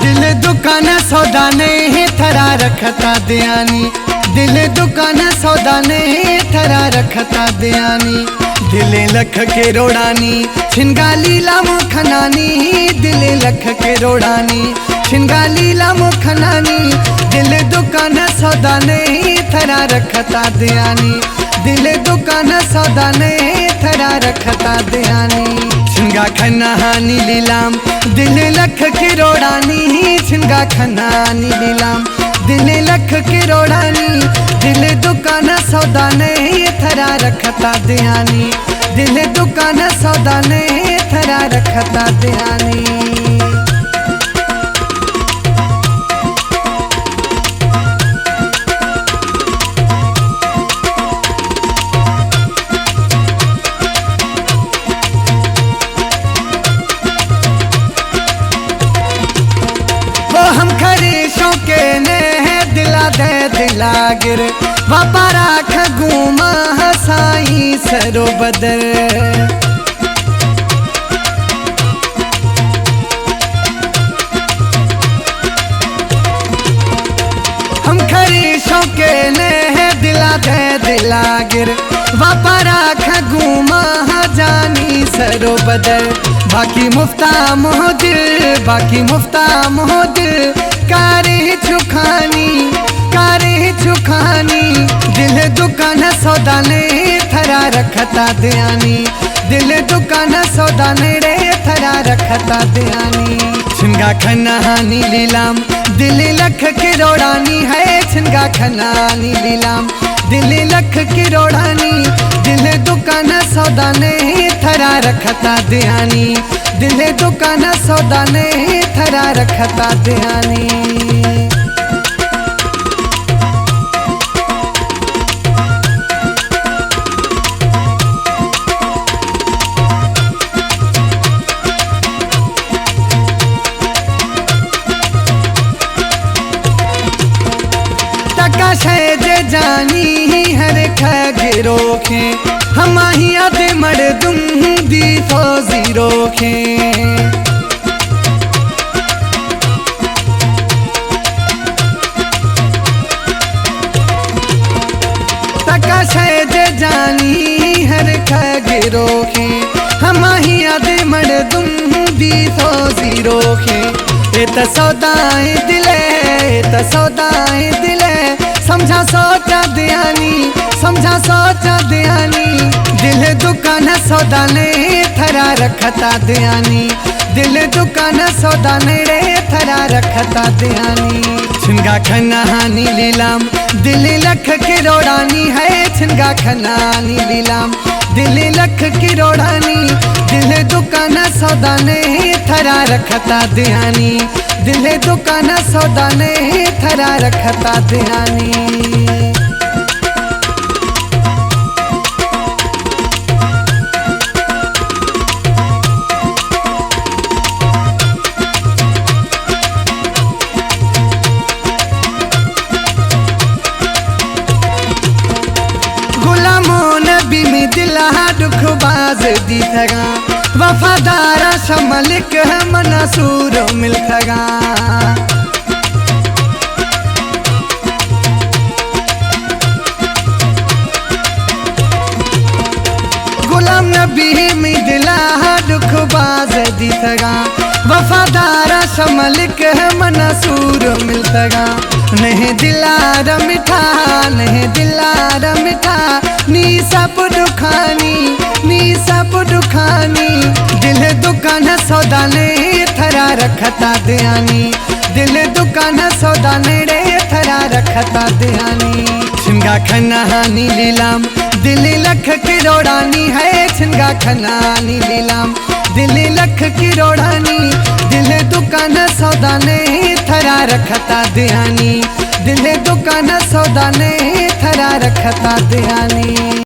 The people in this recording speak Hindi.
दिल दुकान सौदा ने थरा रखता दयानी, दिल दुकान सौदा ने थरा रखता दयानी। दिल लख के रोड़ानी छिनगा लीला मुखनानी, दिल लख के रोड़ानी छिनगा लीला मुखनानी। दिल दुकान सौदा ने थरा रखता दयानी, दिल दुकान सौदा ने थरा रखता दयानी। छिनगा खनानी लीलाम दिल लख के रोड़ानी, छिनगा खनानी लीलाम दिल लख के रोड़ानी। दिल दुकान सौदा ने थरा रखता दयानी, दिल दुकान सौदा ने थरा रखता दयानी। हम खरीशों के ने दिला दे दिला गिर बापा राख घूमा हसाई सरो बदर। हम खरीशों के ने दिला दे दिला गिर बापा राख घूमा जानी सरो बदर। बाकी मुफ्ता मोहदिल, बाकी मुफ्ता मोहदिल कारे चुखानी, कारे चुखानी। दिल दुकान सौदा ने थरा रखता दयानी, दिल दुकान सौदा ने रे थरा रखता दयानी। छिनगा खनानी लीलाम दिल लख के रोड़ानी है, छिनगा खनानी लीलाम दिल लख के रोड़ानी। दिल दुकान सौदा ने थरा रखता दयानी, दिल दुकान सौदा ने थरा रखता दयानी। तका शहज जानी हर खगिरो खे, हमाही आदे मर्दुम दी फौजी रोखे। तका शहज जानी हर खगिरो खे, हमाही आदे मर्दुम दी फौजी रोखे। ए सौदाए दिले, ए सौदाए दिले समझा सोचा दयानी, समझा सोचा दयानी। दिल दुकान सौदा ने थरा रखता दयानी, दिल दुकान सौदा ने रे थरा रखता दयानी। छिनगा खनानी लीलाम दिल लख के रोड़ानी है, छिनगा खनानी लीलाम दिल लख की रोड़ानी। दिल दुकान सौदा ने थरा रखता दयानी, दिल दुकान सौदा ने थरा रखता दयानी। दिला दुख बाज दी थगा वफादारा शमलिक मनसूर मिल थगा। गुलाम नबी में दिला दुख बाज दी थगा वफादारा शमलिक मनसूर मिल थगा। नहीं दिलार मिठा, नहीं दिलार मिठा नी सब दुखानी, नी सब दुखानी। दिल दुकान सौदा ने थरा रखता दयानी, दिल दुकान सौदा ने रे थरा रखता दयानी। छिनगा खनानी लीलाम दिल लख की रोड़ानी है, छिनगा खनानी लीलाम दिल लख की रोड़ानी। दिल दुकान सौदा ने थरा रखता दयानी, दिल दुकान सौदा ने थरा रखता दयानी।